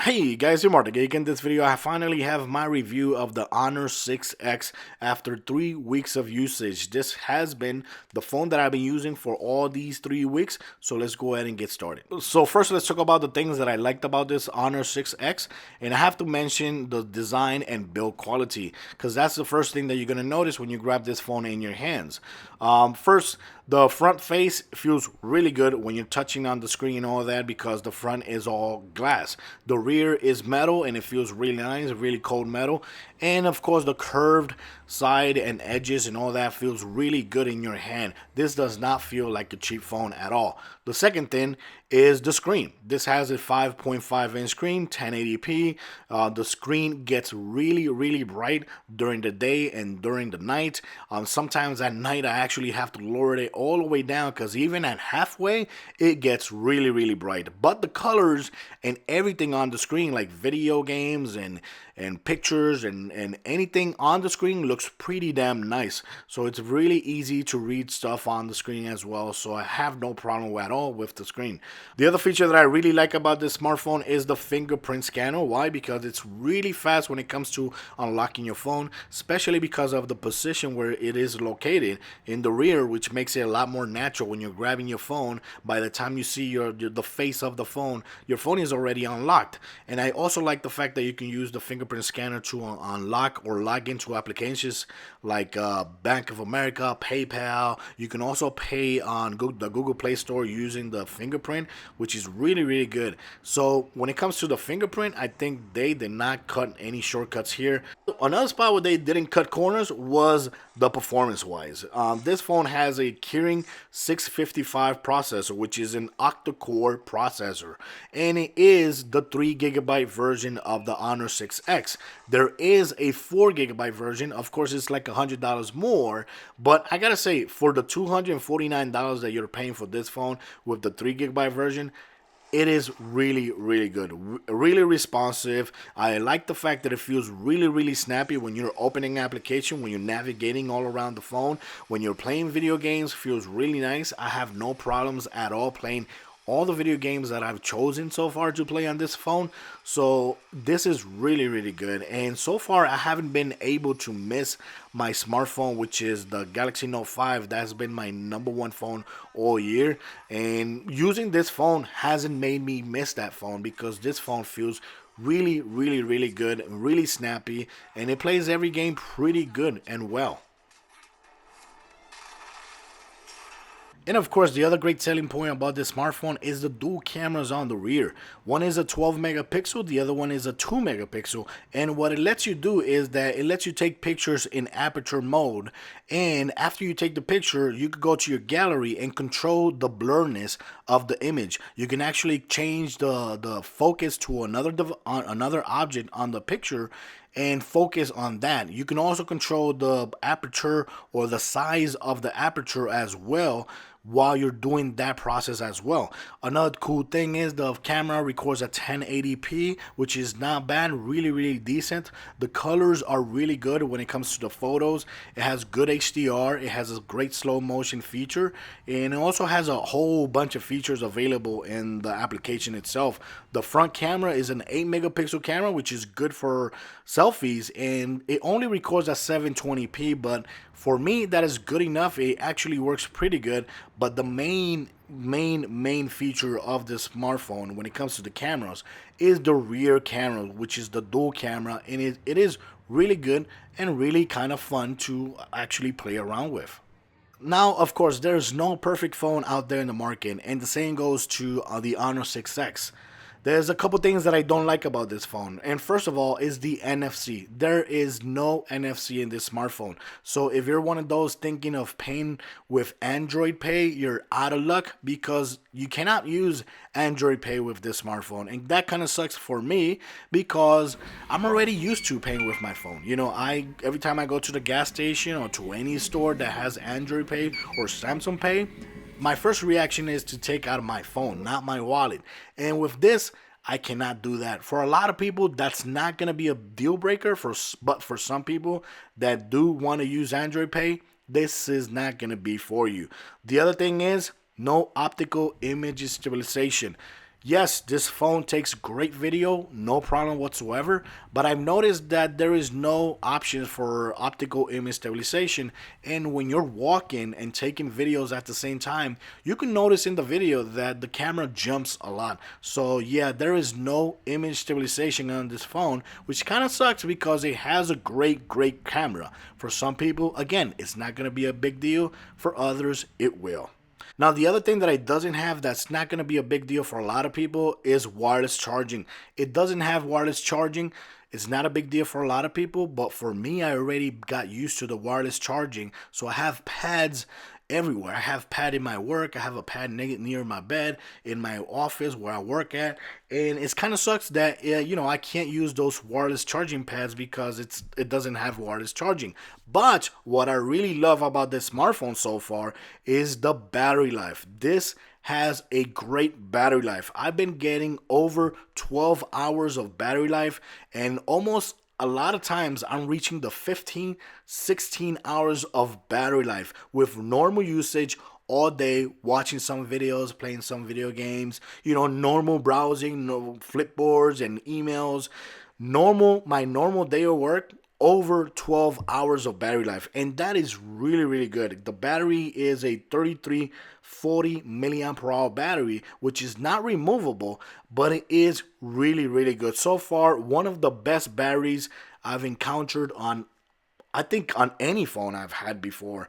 Hey guys, you're Martin. In this video, I finally have my review of the Honor 6X after 3 weeks of usage. This has been the phone that I've been using for all these 3 weeks, so let's go ahead and get started. So first, let's talk about the things that I liked about this Honor 6X, and I have to mention the design and build quality, because that's the first thing that you're going to notice when you grab this phone in your hands. First, the front face feels really good when you're touching on the screen and all that because the front is all glass. The rear is metal and it feels really nice, really cold metal. And of course, the curved side and edges and all that feels really good in your hand. This does not feel like a cheap phone at all. The second thing is the screen. This has a 5.5-inch screen, 1080p. The screen gets really bright during the day and during the night. Sometimes at night I actually have to lower it all the way down because even at halfway it gets really bright. But the colors and everything on the screen, like video games and pictures and anything on the screen, looks pretty damn nice. So it's really easy to read stuff on the screen as well, so I have no problem at all with the screen. The other feature that I really like about this smartphone is the fingerprint scanner. Why? Because it's really fast when it comes to unlocking your phone, especially because of the position where it is located in the rear, which makes it a lot more natural when you're grabbing your phone. By the time you see the face of the phone, your phone is already unlocked. And I also like the fact that you can use the fingerprint scanner to unlock or log into applications like Bank of America, PayPal. You can also pay on the Google Play Store using the fingerprint, which is really good. So when it comes to the fingerprint, I think they did not cut any shortcuts here. Another spot where they didn't cut corners was the performance wise. This phone has a Kirin 655 processor, which is an octa-core processor, and it is the 3GB version of the Honor 6X. There is a 4GB version. Of course, it's like $100 more, but I gotta say, for the $249 that you're paying for this phone with the 3GB version, it is really good, really responsive. I like the fact that it feels really snappy when you're opening application, when you're navigating all around the phone, when you're playing video games. Feels really nice. I have no problems at all playing all the video games that I've chosen so far to play on this phone. So this is really good, and so far I haven't been able to miss my smartphone, which is the Galaxy Note 5. That's been my #1 phone all year, and using this phone hasn't made me miss that phone because this phone feels really good, really snappy, and it plays every game pretty good and well. And of course, the other great selling point about this smartphone is the dual cameras on the rear. One is a 12 megapixel, the other one is a 2 megapixel. And what it lets you do is that it lets you take pictures in aperture mode. And after you take the picture, you can go to your gallery and control the blurriness of the image. You can actually change the focus to another object on the picture and focus on that. You can also control the aperture or the size of the aperture as well while you're doing that process as well. Another cool thing is the camera records at 1080p, which is not bad, really decent. The colors are really good when it comes to the photos. It has good HDR, it has a great slow motion feature, and it also has a whole bunch of features available in the application itself. The front camera is an 8 megapixel camera, which is good for selfies, and it only records at 720p, but for me that is good enough. It actually works pretty good. But the main feature of this smartphone when it comes to the cameras is the rear camera, which is the dual camera, and it is really good and really kind of fun to actually play around with. Now, of course, there's no perfect phone out there in the market, and the same goes to the Honor 6X. There's a couple things that I don't like about this phone, and first of all is the NFC. There is no NFC in this smartphone. So if you're one of those thinking of paying with Android Pay, you're out of luck because you cannot use Android Pay with this smartphone, and that kind of sucks for me because I'm already used to paying with my phone. You know, every time I go to the gas station or to any store that has Android Pay or Samsung Pay, my first reaction is to take out my phone, not my wallet. And with this, I cannot do that. For a lot of people, that's not going to be a deal breaker. But for some people that do want to use Android Pay, this is not going to be for you. The other thing is no optical image stabilization. Yes, this phone takes great video, no problem whatsoever, but I've noticed that there is no option for optical image stabilization, and when you're walking and taking videos at the same time, you can notice in the video that the camera jumps a lot. So yeah, there is no image stabilization on this phone, which kind of sucks because it has a great camera. For some people, again, it's not going to be a big deal. For others, it will. Now, the other thing that it doesn't have that's not going to be a big deal for a lot of people is wireless charging. It doesn't have wireless charging. It's not a big deal for a lot of people, but for me, I already got used to the wireless charging. So I have pads everywhere. I have pad in my work. I have a pad near my bed in my office where I work at, and it's kind of sucks that I can't use those wireless charging pads because it doesn't have wireless charging. But what I really love about this smartphone so far is the battery life. This has a great battery life. I've been getting over 12 hours of battery life, and almost a lot of times I'm reaching the 15, 16 hours of battery life with normal usage all day, watching some videos, playing some video games, normal browsing, no flipboards and emails. My normal day of work, over 12 hours of battery life, and that is really good. The battery is a 3340 milliamp hour battery, which is not removable, but it is really good. So far, one of the best batteries I've encountered on, I think, on any phone I've had before.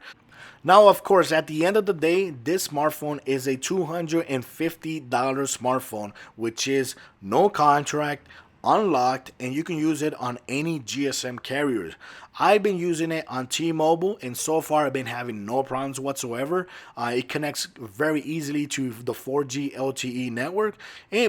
Now, of course, at the end of the day, this smartphone is a $250 smartphone, which is no contract, unlocked, and you can use it on any GSM carriers. I've been using it on T-Mobile, and so far I've been having no problems whatsoever. It connects very easily to the 4G LTE network,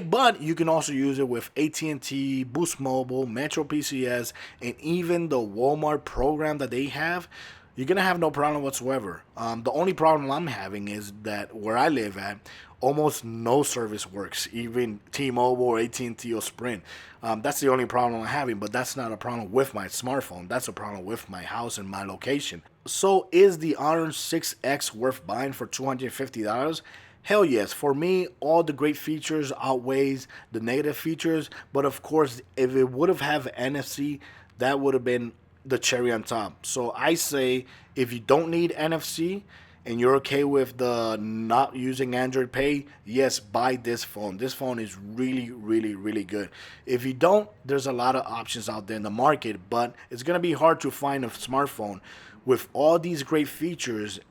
but you can also use it with AT&T, Boost Mobile, Metro PCS, and even the Walmart program that they have. You're gonna have no problem whatsoever. The only problem I'm having is that where I live at, almost no service works, even T-Mobile or AT&T or Sprint. That's the only problem I'm having, but that's not a problem with my smartphone. That's a problem with my house and my location. So is the Honor 6X worth buying for $250? Hell yes. For me, all the great features outweighs the negative features, but of course, if it would have had NFC, that would have been the cherry on top. So I say if you don't need NFC and you're okay with the not using Android Pay, yes, buy this phone. This phone is really good. If you don't, there's a lot of options out there in the market, but it's gonna be hard to find a smartphone with all these great features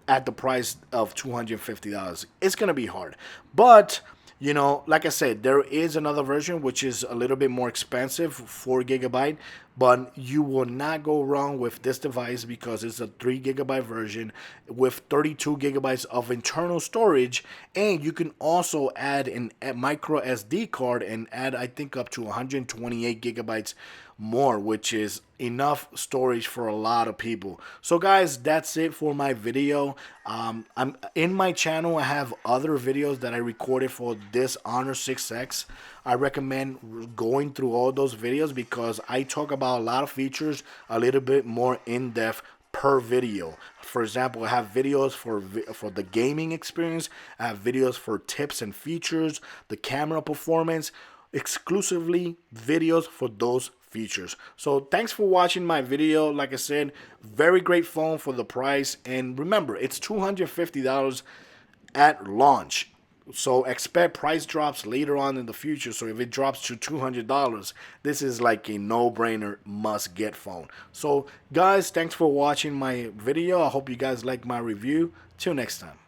at the price of $250. It's gonna be hard, but like I said, there is another version which is a little bit more expensive, 4 GB, but you will not go wrong with this device because it's a 3 GB version with 32 GB of internal storage, and you can also add a micro SD card and add, I think, up to 128 GB more, which is enough storage for a lot of people. So guys, that's it for my video. I'm in my channel, I have other videos that I recorded for this Honor 6X. I recommend going through all those videos because I talk about a lot of features a little bit more in depth per video. For example, I have videos for the gaming experience, I have videos for tips and features, the camera performance, exclusively videos for those features. So thanks for watching my video. Like I said, very great phone for the price, and remember, it's $250 at launch. So expect price drops later on in the future. So if it drops to $200, this is like a no-brainer must get phone. So guys, thanks for watching my video. I hope you guys like my review. Till next time.